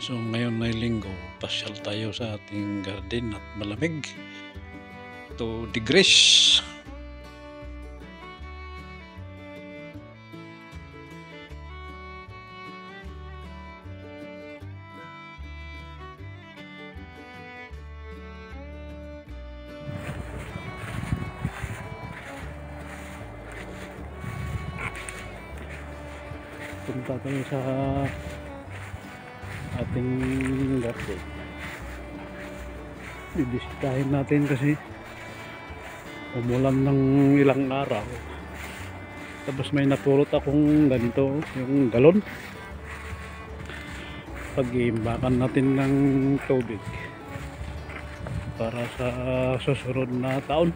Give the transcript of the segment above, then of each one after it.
So ngayon ay linggo, pasyal tayo sa ating garden at malamig. 2 degrees. Punta tayo sa ating garden. Bibisitahin natin kasi umulan ng ilang araw. Tapos may napulot akong ganito, yung galon. Pag-iimbakan natin ng tubig para sa susunod na taon.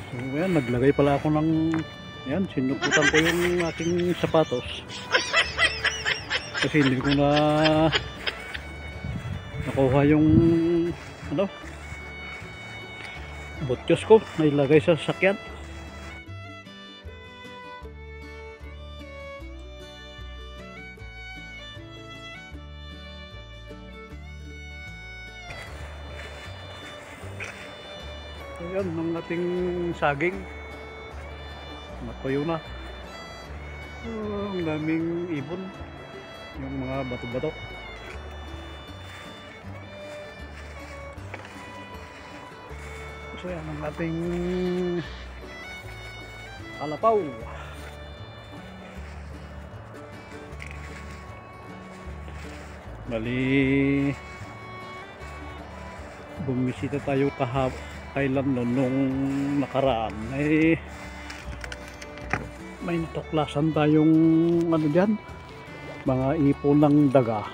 So yan, naglagay pala ako ng yan, sinuputan ko yung aking sapatos kasi hindi ko na nakuha yung butyos ko na ilagay sa sasakyan. Ayan ang ating saging, natuyo na. Ang daming ibon, yung mga bato-bato. So yan ang ating kalapaw. Bali bumisita tayo kailan nung nakaraan ay may natuklasan tayong dyan, mga ipon ng daga.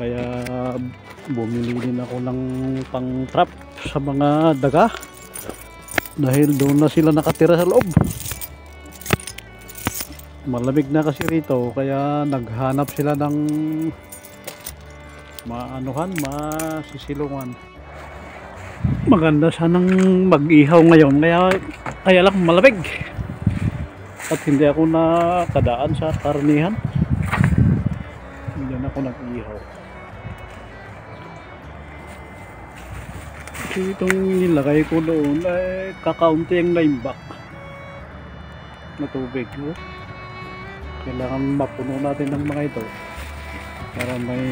Kaya bumili din ako ng pang trap sa mga daga dahil doon na sila nakatira sa loob. Malamig na kasi rito kaya naghanap sila ng masisilungan. Maganda sanang mag-ihaw ngayon kaya lang malamig at hindi ako nakadaan sa karnihan. Hindi na ako nag-ihaw. Kasi itong nilagay ko doon ay kakaunti ang naimbak na tubig. Kailangan mapuno natin ng mga ito para may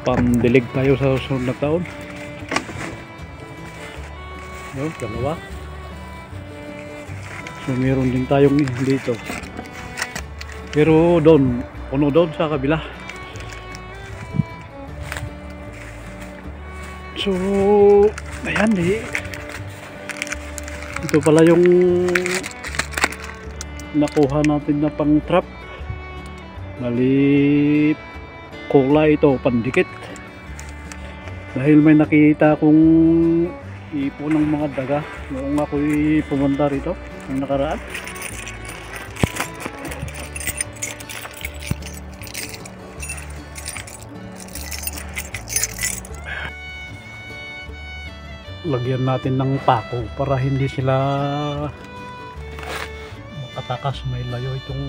pamdilig tayo sa susunod na taon. Yun, dalawa. So meron din tayong dito, pero doon, puno doon sa kabila. So ayan ito pala yung nakuha natin na pang trap. Mali kulay ito, pandikit, dahil may nakita akong ipon ng mga daga noong ako'y pumunta rito ng nakaraan. Lagyan natin ng pako para hindi sila makatakas. May layo itong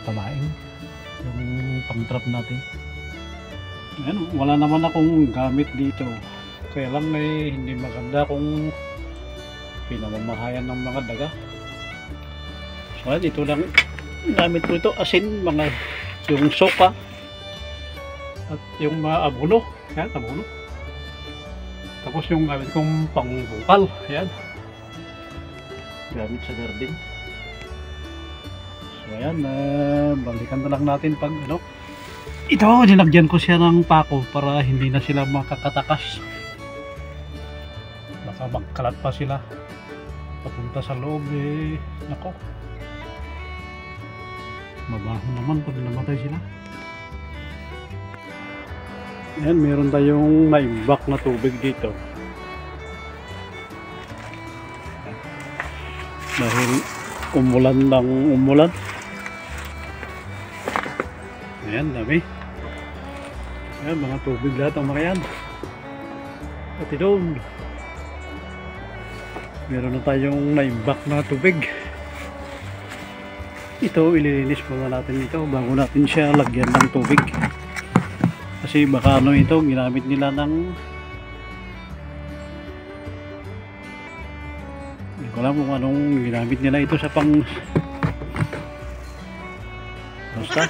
pamaing yung pang-trap natin. Ayan, wala naman akong gamit dito, kaya lang hindi maganda kung pinamamahayan ng mga daga. So ito lang gamit ko, ito asin, yung soka at yung abono. Ayan, abono. Tapos yung gamit kong pangbukal, ayan, gamit sa garden. So ayan, balikan na lang natin pag ito, nilagyan ko siya ng pako para hindi na sila makakatakas. Baka magkalat pa sila papunta sa loob, nako, mabaho naman pag namatay sila. Ayan, meron tayong naimbak na tubig dito dahil umulan ng umulan. Ayan, dami. Ayan, mga tubig lahat ang mga yan. Pati doon. Meron na tayong naimbak na tubig. Ito, ililinis muna natin ito bago natin siya lagyan ng tubig. Kasi baka ano ito, ginamit nila ng hindi ko alam kung anong ginamit nila ito sa pang basta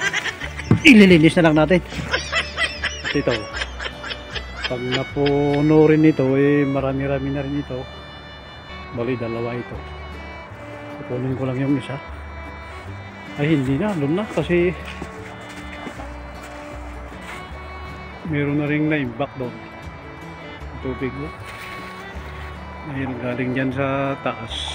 ililinis na lang natin. At ito, pag napuno rin ito, marami-rami na rin ito. Bali, dalawa ito. Kukunin ko lang yung isa. Ay, hindi na. Doon na. Kasi meron na rin na-imbak doon. Tubig mo. Ayun, galing dyan sa taas.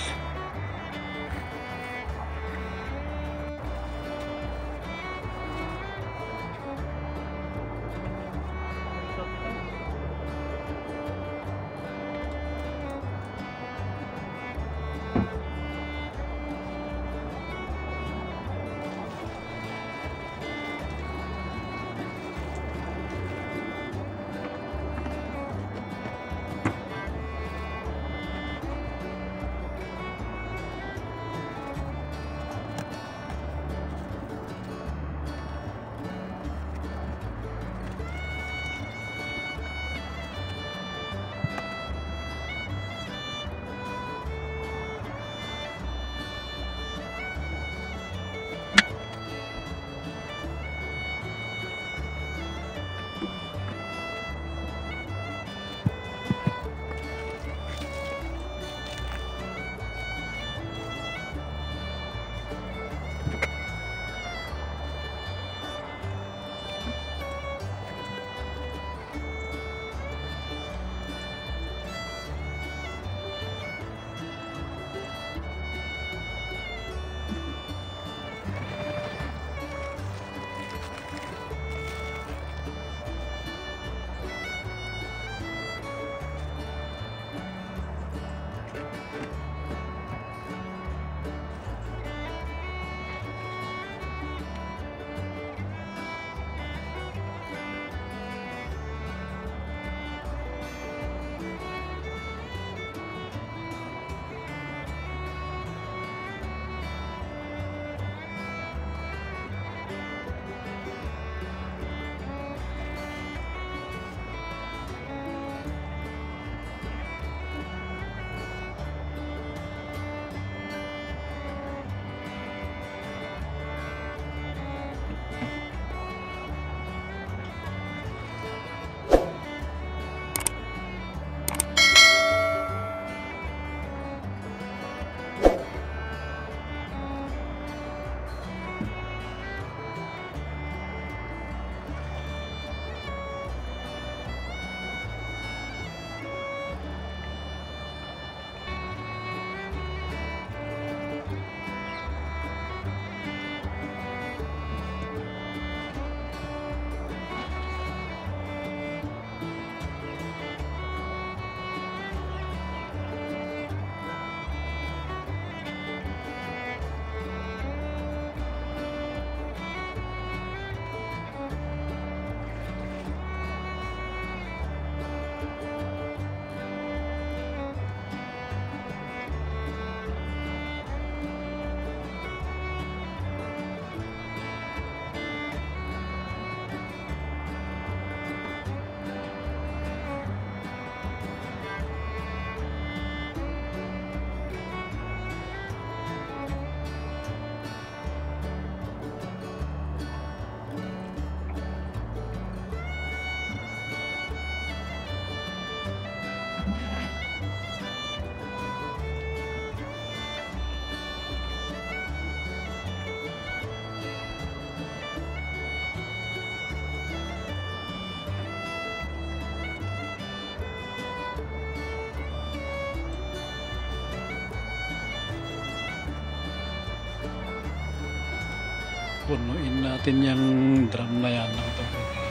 punuin natin yung drum na yan ng tubig.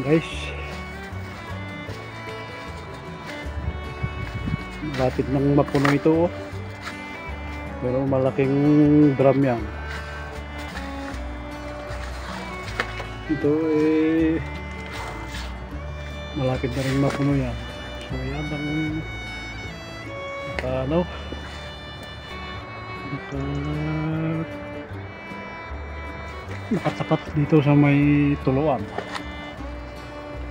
guys, malapit nang mapuno ito, oh. Pero malaking drum yan. Ito eh malapit na rin mapuno yan. So yan ang nakatapat dito sa may tuluan.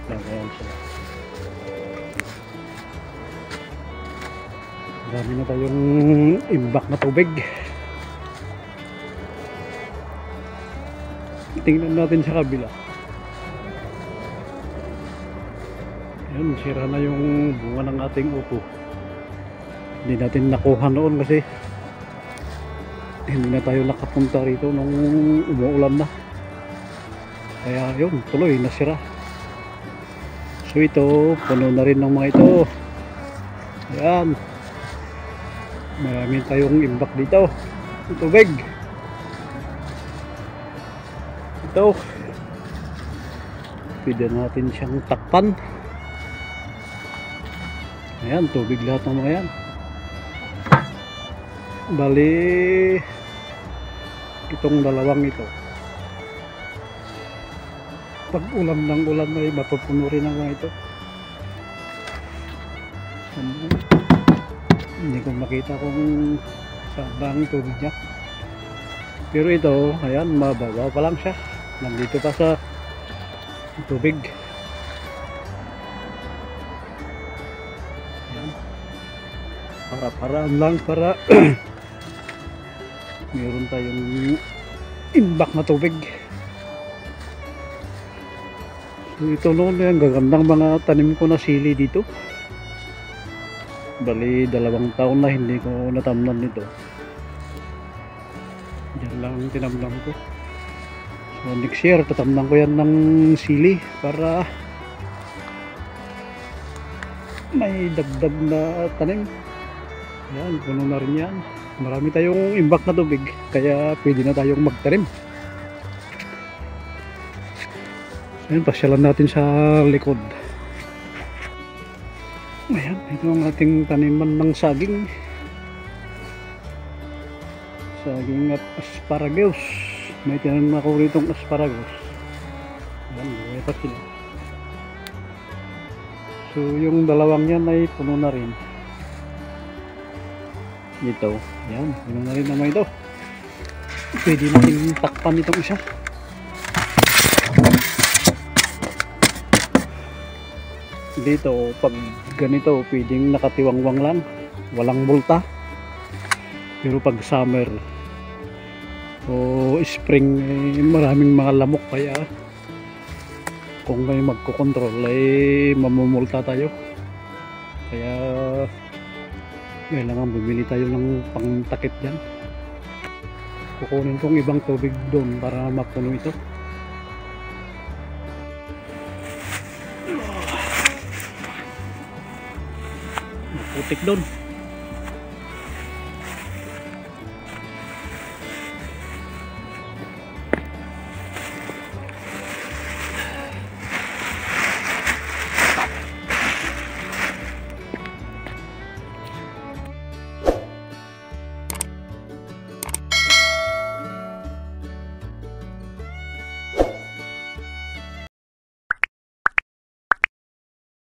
Ayan sila. Dami na tayong imbak na tubig. Tingnan natin sa kabila. Ayan, sira na yung bunga ng ating upo. Hindi natin nakuha noon kasi hindi na tayo nakapunta rito nung umuulan na. Kaya yun, tuloy nasira. So ito, puno na rin ng mga ito. Ayan. Marami tayong imbak dito. Tubig. Ito. Pwede natin siyang takpan. Ayan, tubig lahat ng mga yan. Bali itong dalawang ito, pag ulam ng ulan ay mapupuno rin ang mga ito. Hindi ko makita kung saan ang tubig niya, pero ito, ayan, mababa pa lang siya, nandito pa sa tubig. Ayan, para-paraan lang para meron tayong imbak na tubig. So ito noon, yung gagandang mga tanim ko na sili dito. Bali 2 taon na hindi ko natamnan nito. Diyan lang tinamnan ko. So next year tatamnan ko yan ng sili para may dagdag na tanim. Yan, puno na rin yan. Marami tayong imbak na tubig, kaya pwede na tayong magtanim. Ayan, pasyalan natin sa likod. Ayan, ito ang ating taniman ng saging. Saging at asparagus. May tinanim ako ritong asparagus. Ayan, buhay pa sila. So yung dalawang yan ay puno na rin. Dito, yan, puno na rin naman ito. Pwede natin takpan itong isa. Dito, pag ganito, pwedeng nakatiwangwang lang, walang multa. Pero pag summer o spring, maraming mga lamok, kaya kung may magkocontrol ay mamumulta tayo. Kaya kailangan bumili tayo ng pangtakip dyan. Kukunin kong ibang tubig doon para mapuno ito. Putik doon.